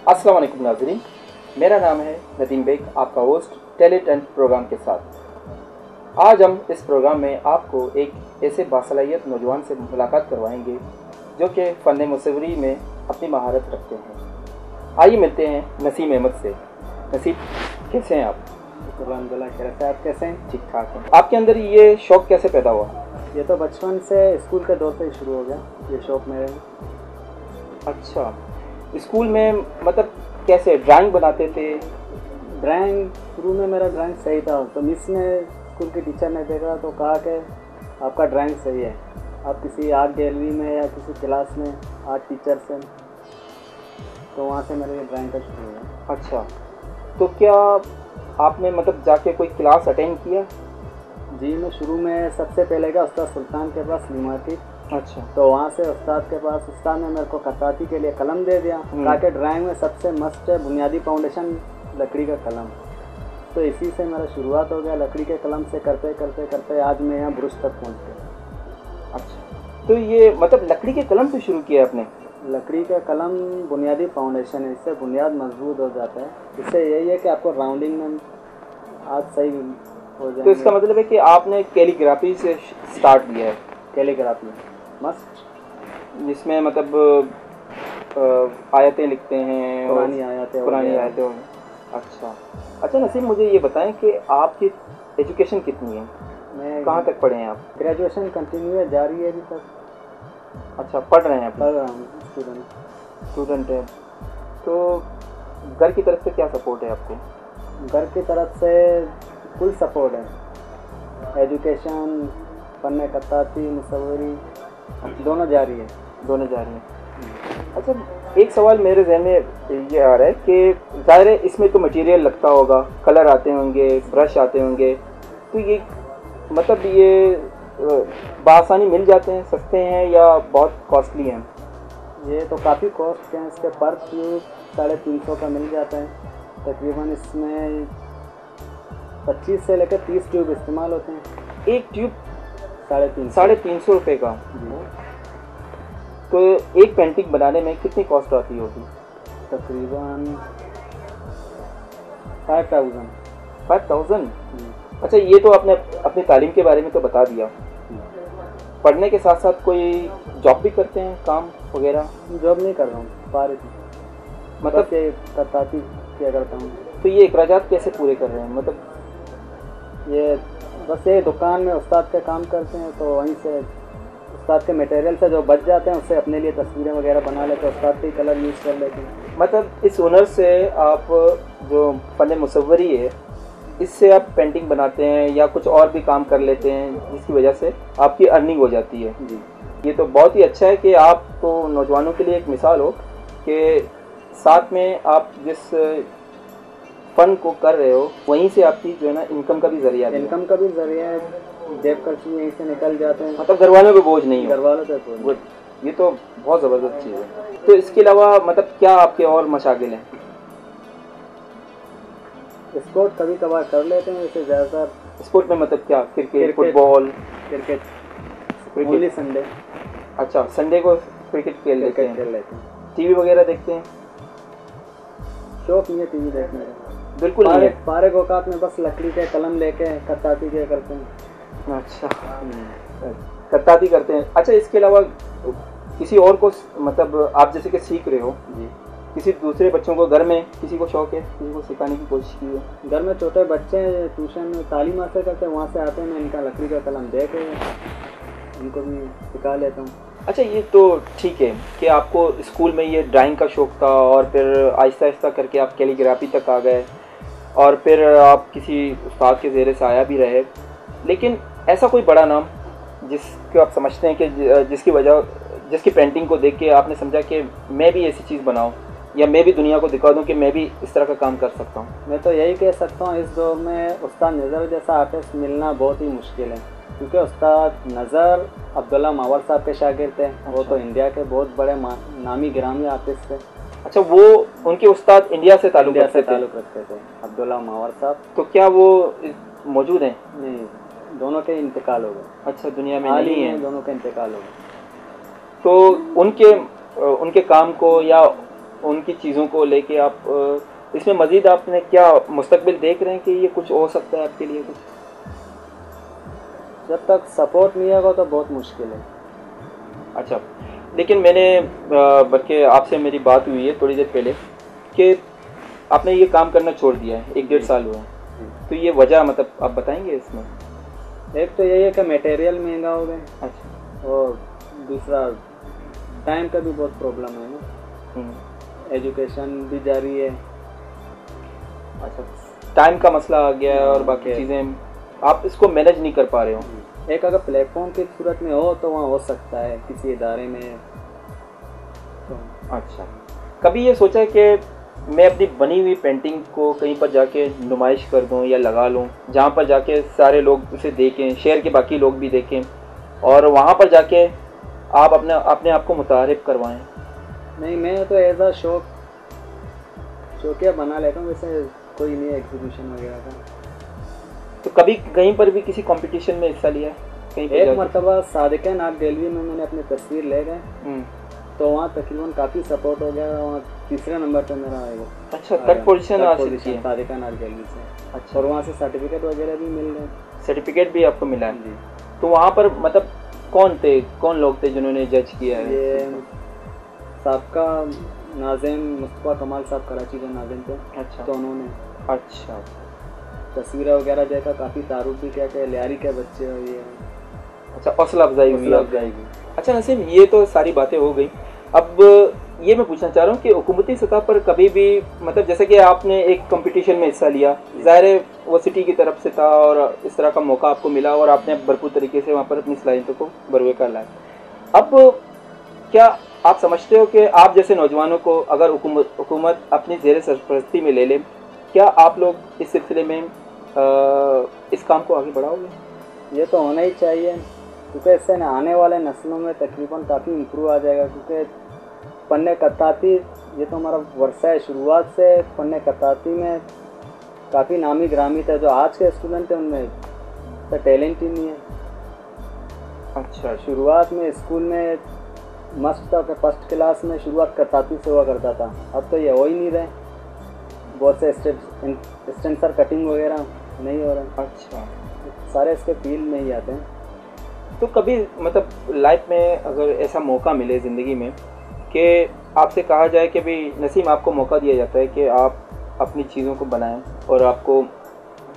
अस्सलाम वालेकुम नाज़रीन, मेरा नाम है नदीम बेग, आपका होस्ट टैलेंट एंड प्रोग्राम के साथ। आज हम इस प्रोग्राम में आपको एक ऐसे बासलाहियत नौजवान से मुलाकात करवाएंगे जो कि फ़न मुसव्वरी में अपनी महारत रखते हैं। आइए मिलते हैं नसीम अहमद से। नसीम, कैसे हैं आप? अल्हम्दुलिल्लाह, कैसे आप कैसे हैं? ठीक ठाक हैं। आपके अंदर ये शौक़ कैसे पैदा हुआ? ये तो बचपन से स्कूल के दौर से ही शुरू हो गया ये शौक़ मेरे में। अच्छा, स्कूल में मतलब कैसे ड्राइंग बनाते थे? ड्राइंग शुरू में मेरा ड्राइंग सही था, तो मिस ने स्कूल की टीचर ने देखा तो कहा कि आपका ड्राइंग सही है, आप किसी आर्ट गैलरी में या किसी क्लास में आर्ट टीचर से, तो वहाँ से मेरा ये ड्राइंग का शुरू हुआ। अच्छा, तो क्या आपने मतलब जाके कोई क्लास अटेंड किया? जी, मैं शुरू में सबसे पहले गया उस्ताद सुल्तान के पास लीमाती। अच्छा, तो वहाँ से उस्ताद के पास उस्ताद ने मेरे को खताती के लिए कलम दे दिया, कहा कि ड्राइंग में सबसे मस्त है बुनियादी फाउंडेशन लकड़ी का कलम। तो इसी से मेरा शुरुआत हो गया, लकड़ी के कलम से करते करते करते आज मैं यहाँ ब्रश तक पहुँच गया। अच्छा, तो ये मतलब लकड़ी के कलम से शुरू किया आपने? लकड़ी का कलम बुनियादी फाउंडेशन है, इससे बुनियाद मजबूत हो जाता है। इससे यही है कि आपको राउंडिंग में आज सही हो जाए। तो इसका मतलब है कि आपने कैलीग्राफी से स्टार्ट किया है? कैलीग्राफी मस्त, जिसमें मतलब आयतें लिखते हैं, पुरानी आयतें हो। अच्छा अच्छा, नसीम मुझे ये बताएं कि आपकी एजुकेशन कितनी है? मैं कहाँ तक पढ़े हैं आप? ग्रेजुएशन कंटिन्यू है, जारी है अभी तक। अच्छा, पढ़ रहे हैं? पढ़ रहा हूँ, स्टूडेंट है। तो घर की तरफ से क्या सपोर्ट है आपको? घर की तरफ से फुल सपोर्ट है। एजुकेशन, पढ़ने खताती, मुसव्वरी दोनों जारी है। दोनों जारी हैं। अच्छा, एक सवाल मेरे जहन में ये आ रहा है कि ज़ाहिर है इसमें तो मटेरियल लगता होगा, कलर आते होंगे, ब्रश आते होंगे, तो ये मतलब ये बआसानी मिल जाते हैं, सस्ते हैं या बहुत कॉस्टली हैं? ये तो काफ़ी कॉस्ट हैं, इसके पर ट्यूब 350 का मिल जाता है तकरीबन। इसमें 25 से लेकर 30 ट्यूब इस्तेमाल होते हैं। एक ट्यूब 350 रुपये का? तो एक पेंटिंग बनाने में कितनी कॉस्ट आती होगी? तकरीबन 5000। अच्छा, ये तो आपने अपनी तालीम के बारे में तो बता दिया। पढ़ने के साथ साथ कोई जॉब भी करते हैं, काम वगैरह? जॉब नहीं कर रहा हूँ, फारिग मतलब ये खताती किया करता हूँ। तो ये अखराजात कैसे पूरे कर रहे हैं? मतलब ये बस ये दुकान में उस्ताद का काम करते हैं, तो वहीं से उस्ताद के मटेरियल से जो बच जाते हैं उससे अपने लिए तस्वीरें वगैरह बना लेते हैं, उस्ताद के कलर यूज़ कर लेते हैं। मतलब इस हुनर से आप जो फ़न मुसव्वरी है, इससे आप पेंटिंग बनाते हैं या कुछ और भी काम कर लेते हैं जिसकी वजह से आपकी अर्निंग हो जाती है। जी, ये तो बहुत ही अच्छा है कि आप तो नौजवानों के लिए एक मिसाल हो कि साथ में आप जिस फ़न को कर रहे हो वहीं से आपकी जो है ना इनकम का भी ज़रिया है। इनकम का भी ज़रिया है, जेब खर्च यहीं से निकल जाते हैं, मतलब घर वालों पे बोझ नहीं है। घर वालों पे बोझ। ये तो बहुत ज़बरदस्त चीज़ है। तो इसके अलावा मतलब क्या आपके और मशागिल हैं? स्पोर्ट कभी कभार कर लेते हैं, वैसे ज़्यादातर। स्पोर्ट में मतलब क्या? Cricket, football? Cricket only Sunday. अच्छा, संडे को क्रिकेट खेल लेते हैं। हैं। टीवी वगैरह देखते हैं? शौक नहीं है टीवी देखने का, बिल्कुल नहीं है। फारिग औकात में बस लकड़ी के कलम लेके खताती किया करते हैं। अच्छा, खताती करते हैं। अच्छा, इसके अलावा किसी और को मतलब आप जैसे कि सीख रहे हो जी, किसी दूसरे बच्चों को घर में किसी को शौक है, किसी को सिखाने की कोशिश की है? घर में छोटे बच्चे हैं, ट्यूशन में तालीम हासिल करते हैं, वहाँ से आते हैं, मैं इनका लकड़ी का कलम दे के इनको भी सिखा लेता हूँ। अच्छा, ये तो ठीक है कि आपको स्कूल में ये ड्राइंग का शौक़ था और फिर आहिस्ता आहिस्ता करके आप कैलीग्राफी तक आ गए और फिर आप किसी उस्ताद के ज़ेरे से आया भी रहे, लेकिन ऐसा कोई बड़ा नाम जिसको आप समझते हैं कि जिसकी पेंटिंग को देख के आपने समझा कि मैं भी ऐसी चीज़ बनाऊं या मैं भी दुनिया को दिखा दूं कि मैं भी इस तरह का काम कर सकता हूं? मैं तो यही कह सकता हूं, इस दौर में उस्ताद नज़र जैसा आर्टिस्ट मिलना बहुत ही मुश्किल है, क्योंकि उस्ताद नज़र अब्दुल्ला मावर साहब के शागिर्द थे। वो तो इंडिया के बहुत बड़े नामी गिरामी आर्टिस्ट थे। अच्छा, वो उनके उस्ताद इंडिया से ताल्लुक़ रखते थे, अब्दुल्ला मावर साहब। तो क्या वो मौजूद हैं? नहीं, दोनों के इंतकाल हो गए। अच्छा, दुनिया में नहीं है? दोनों के इंतकाल हो गए। तो उनके काम को या उनकी चीज़ों को लेके आप इसमें मज़ीद आपने क्या मुस्तकबिल देख रहे हैं कि ये कुछ हो सकता है आपके लिए कुछ? जब तक सपोर्ट नहीं होगा तो बहुत मुश्किल है। अच्छा, लेकिन मैंने बल्कि आपसे मेरी बात हुई है थोड़ी देर पहले कि आपने ये काम करना छोड़ दिया है, 1-1.5 साल हुआ है, तो ये वजह मतलब आप बताएंगे इसमें? एक तो यही है कि मटेरियल महंगा हो गया। अच्छा। और दूसरा टाइम का भी बहुत प्रॉब्लम है ना, एजुकेशन भी जारी है। अच्छा, टाइम का मसला आ गया है और बाकी चीज़ें आप इसको मैनेज नहीं कर पा रहे हो। एक अगर प्लेटफॉर्म की सूरत में हो तो वहाँ हो सकता है किसी इदारे में तो। अच्छा, कभी ये सोचा है कि मैं अपनी बनी हुई पेंटिंग को कहीं पर जाके नुमाइश कर दूं या लगा लूं, जहाँ पर जाके सारे लोग उसे देखें, शहर के बाकी लोग भी देखें और वहाँ पर जाके आप अपने आप को मुतारिफ करवाएं? नहीं, मैं तो एज आ शौकिया बना लेता हूँ, वैसे कोई नहीं एग्जीबिशन वगैरह का। तो कभी कहीं पर भी किसी कंपटीशन में हिस्सा लिया है कहीं पर? एक मरतबा सादिक़न आर्ट गैलरी में मैंने अपनी तस्वीर ले गए तो वहाँ तकरीबन काफ़ी सपोर्ट हो गया, वहाँ तीसरे नंबर पे मेरा आएगा। अच्छा, थर्ड पोजीशन हासिल की है सादिक़न आर्ट गैलरी से। अच्छा, और वहाँ से सर्टिफिकेट वगैरह भी मिल गए। सर्टिफिकेट भी आपको मिला है जी। तो वहाँ पर मतलब कौन लोग थे जिन्होंने जज किया है? ये साबका नाज़िम मुस्तफ़ा कमाल साहब कराची के नाज़िम थे। अच्छा, तो उन्होंने अच्छा तस्वीरें वगैरह देखा, काफ़ी तारुफ भी किया कि लियारी के बच्चे हो ये। अच्छा, हौसला अफजाई हुई हौसला आपकी। अफजाई भी। अच्छा नसीम, ये तो सारी बातें हो गई। अब ये मैं पूछना चाह रहा हूँ कि हुकूमती सतह पर कभी भी मतलब जैसे कि आपने एक कंपटीशन में हिस्सा लिया, ज़ाहिर है वो सिटी की तरफ से था और इस तरह का मौका आपको मिला और आपने भरपूर तरीके से वहाँ पर अपनी सलाहियतों को बरवे कर लाया। अब क्या आप समझते हो कि आप जैसे नौजवानों को अगर हुकूमत अपनी ज़ेर सरपरस्ती में ले ले, क्या आप लोग इस सिलसिले में इस काम को आगे बढ़ाओगे? ये तो होना ही चाहिए, क्योंकि इससे न आने वाले नस्लों में तकरीबन काफ़ी इम्प्रूव आ जाएगा। क्योंकि फ़न खत्ताती ये तो हमारा वर्षा है, शुरुआत से फ़न खत्ताती में काफ़ी नामी ग्रामी था। जो आज के स्टूडेंट हैं उनमें तो टैलेंट ही नहीं है। अच्छा, शुरुआत में स्कूल में मस्त था कि फर्स्ट क्लास में शुरुआत खत्ताती से हुआ करता था, अब तो ये हो ही नहीं रहे। बहुत से स्टेंसर कटिंग वगैरह नहीं हो रहा। अच्छा, सारे इसके फील्ड में ही आते हैं। तो कभी मतलब लाइफ में अगर ऐसा मौका मिले ज़िंदगी में कि आपसे कहा जाए कि भाई नसीम, आपको मौका दिया जाता है कि आप अपनी चीज़ों को बनाएं और आपको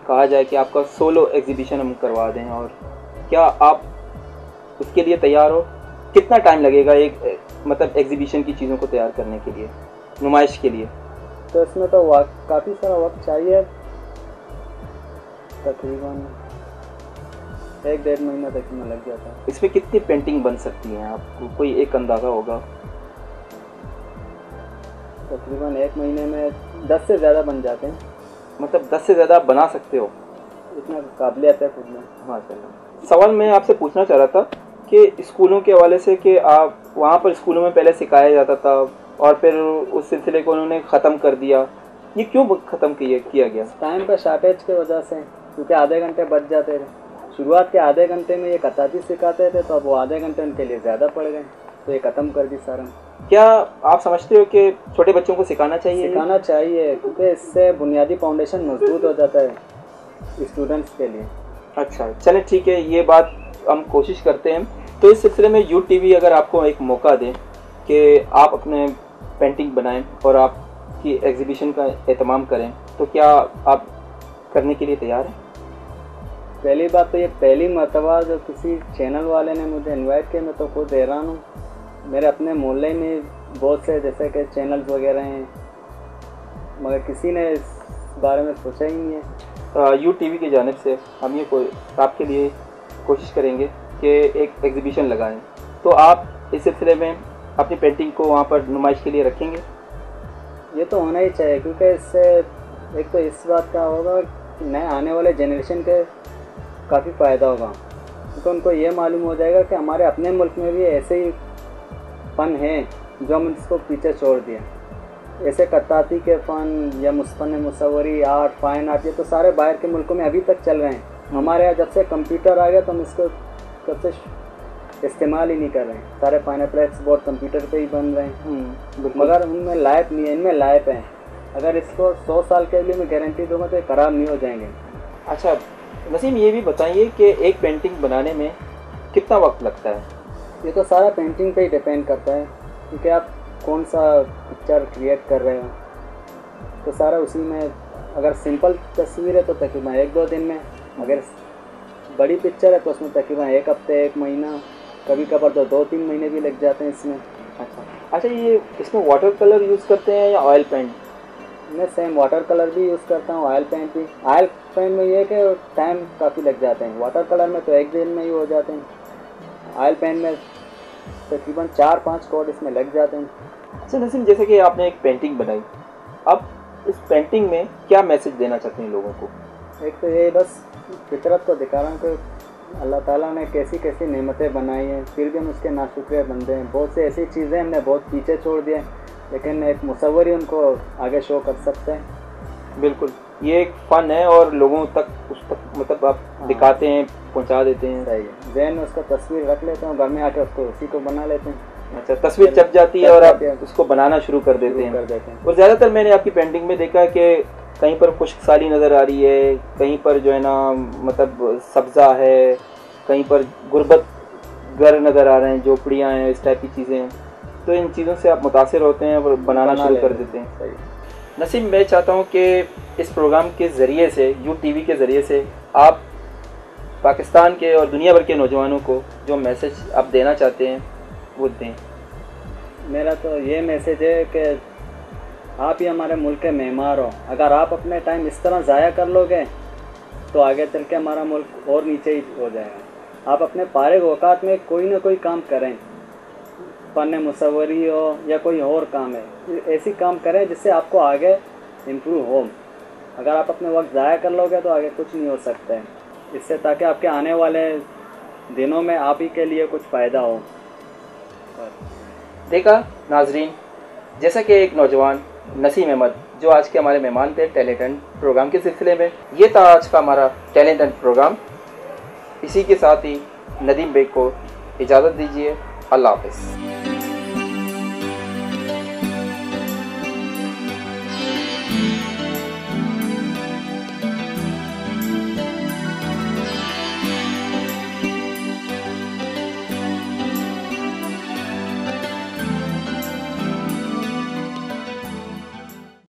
कहा जाए कि आपका सोलो एग्जीबिशन हम करवा दें, और क्या आप उसके लिए तैयार हो? कितना टाइम लगेगा एक मतलब एग्जीबिशन की चीज़ों को तैयार करने के लिए, नुमाइश के लिए? तो इसमें तो काफ़ी सारा वक्त चाहिए, तकरीबन 1-1.5 महीना तक में लग जाता है। इसमें कितनी पेंटिंग बन सकती हैं, आपको कोई एक अंदाज़ा होगा? तकरीबन 1 महीने में 10 से ज़्यादा बन जाते हैं। मतलब 10 से ज़्यादा बना सकते हो? इतना काबिलियत है खुद में। माशाल्लाह। सवाल मैं आपसे पूछना चाह रहा था कि स्कूलों के हवाले से कि आप वहाँ पर स्कूलों में पहले सिखाया जाता था और फिर उस सिलसिले को उन्होंने ख़त्म कर दिया, ये क्यों ख़त्म किया गया? टाइम का शार्टेज की वजह से, क्योंकि आधे घंटे बच जाते थे। शुरुआत के आधे घंटे में ये खत्ताती सिखाते थे, तो अब वो आधे घंटे उनके लिए ज़्यादा पड़ गए, तो ये ख़त्म कर दी सारा। क्या आप समझते हो कि छोटे बच्चों को सिखाना चाहिए? सिखाना चाहिए, क्योंकि इससे बुनियादी फाउंडेशन मजबूत हो जाता है स्टूडेंट्स के लिए। अच्छा, चलें ठीक है, ये बात हम कोशिश करते हैं। तो इस सिलसिले में UTV अगर आपको एक मौका दें कि आप अपने पेंटिंग बनाएं और आपकी एग्जीबिशन का एहतमाम करें, तो क्या आप करने के लिए तैयार हैं? पहली बात तो ये पहली मरतबा जो किसी चैनल वाले ने मुझे इनवाइट किया, मैं तो खुद हैरान हूँ। मेरे अपने मोहल्ले में बहुत से जैसे कि चैनल्स वगैरह हैं, मगर किसी ने इस बारे में सोचा ही नहीं है। UTV की जानिब से हम ये आपके लिए कोशिश करेंगे कि एक एग्जीबिशन लगाएं, तो आप इस सिलसिले में अपनी पेंटिंग को वहाँ पर नुमाइश के लिए रखेंगे? ये तो होना ही चाहिए, क्योंकि इससे एक तो इस बात का होगा कि नए आने वाले जनरेशन के काफ़ी फ़ायदा होगा, क्योंकि उनको ये मालूम हो जाएगा कि हमारे अपने मुल्क में भी ऐसे ही फ़न है जो हम इसको पीछे छोड़ दिए। ऐसे खत्ताती के फ़न या फ़न मुसव्वरी आर्ट, फाइन आर्ट, ये तो सारे बाहर के मुल्कों में अभी तक चल रहे हैं। हमारे यहाँ जब से कंप्यूटर आ गया तो हम इसको कब से इस्तेमाल ही नहीं कर रहे हैं। सारे पाइनएप्पल बोर्ड कंप्यूटर पे ही बन रहे हैं, मगर उनमें लाइफ नहीं है, इनमें लाइफ है। अगर इसको 100 साल के लिए मैं गारंटी दूंगा तो ये ख़राब नहीं हो जाएंगे। अच्छा नसीम, ये भी बताइए कि एक पेंटिंग बनाने में कितना वक्त लगता है? ये तो सारा पेंटिंग पे ही डिपेंड करता है, क्योंकि आप कौन सा पिक्चर क्रिएट कर रहे हो, तो सारा उसी में। अगर सिंपल तस्वीर है तो तकरीबन 1-2 दिन में, अगर बड़ी पिक्चर है तो उसमें तकरीबन 1 हफ्ते 1 महीना, कभी कभार तो 2-3 महीने भी लग जाते हैं इसमें। अच्छा, ये इसमें वाटर कलर यूज़ करते हैं या ऑयल पेंट? मैं सेम वाटर कलर भी यूज़ करता हूँ, ऑयल पेंट भी। ऑयल पेंट में ये है कि टाइम काफ़ी लग जाते हैं, वाटर कलर में तो 1 दिन में ही हो जाते हैं। ऑयल पेंट में तकरीबन 4-5 कोट इसमें लग जाते हैं। अच्छा नसीम, जैसे कि आपने एक पेंटिंग बनाई, अब इस पेंटिंग में क्या मैसेज देना चाहते हैं लोगों को? एक तो ये बस फितरत को दिखा रहा हूँ कि अल्लाह ताला ने कैसी कैसी नेमतें बनाई हैं, फिर भी हम उसके नाशुक्र बंदे हैं। बहुत सी ऐसी चीज़ें हमने बहुत पीछे छोड़ दिए, लेकिन एक मुसव्विर ही उनको आगे शो कर सकते हैं। बिल्कुल, ये एक फ़न है और लोगों तक उस तक मतलब आप दिखाते हैं, पहुंचा देते हैं। सही है, जहन में उसका तस्वीर रख लेते हैं, घर में आके उसको उसी को बना लेते हैं। अच्छा, तस्वीर छप जाती है और आप उसको बनाना शुरू कर देते हैं। और ज़्यादातर मैंने आपकी पेंटिंग में देखा कि कहीं पर खुश्कसाली नज़र आ रही है, कहीं पर जो है ना मतलब सब्ज़ा है, कहीं पर गुर्बत घर नज़र आ रहे हैं, झोपड़ियाँ हैं, इस टाइप की चीज़ें हैं। तो इन चीज़ों से आप मुतासिर होते हैं और बनाना शुरू कर देते हैं। सही। नसीम, मैं चाहता हूँ कि इस प्रोग्राम के ज़रिए से, यूटीवी के ज़रिए से, आप पाकिस्तान के और दुनिया भर के नौजवानों को जो मैसेज आप देना चाहते हैं वो दें। मेरा तो ये मैसेज है कि आप ही हमारे मुल्क के मेहमान हो। अगर आप अपने टाइम इस तरह ज़ाया कर लोगे तो आगे चल के हमारा मुल्क और नीचे ही हो जाएगा। आप अपने फारिग औकात में कोई ना कोई काम करें, फन मुसव्वरी हो या कोई और काम है, ऐसी काम करें जिससे आपको आगे इम्प्रूव हो। अगर आप अपने वक्त ज़ाया कर लोगे तो आगे कुछ नहीं हो सकता है इससे, ताकि आपके आने वाले दिनों में आप ही के लिए कुछ फ़ायदा हो। देखा नाजरीन, जैसा कि एक नौजवान नसीम अहमद जो आज के हमारे मेहमान थे टैलेंट हंट प्रोग्राम के सिलसिले में, ये था आज का हमारा टैलेंट हंट प्रोग्राम। इसी के साथ ही नदीम बेग को इजाज़त दीजिए। अल्लाह हाफ़िज़।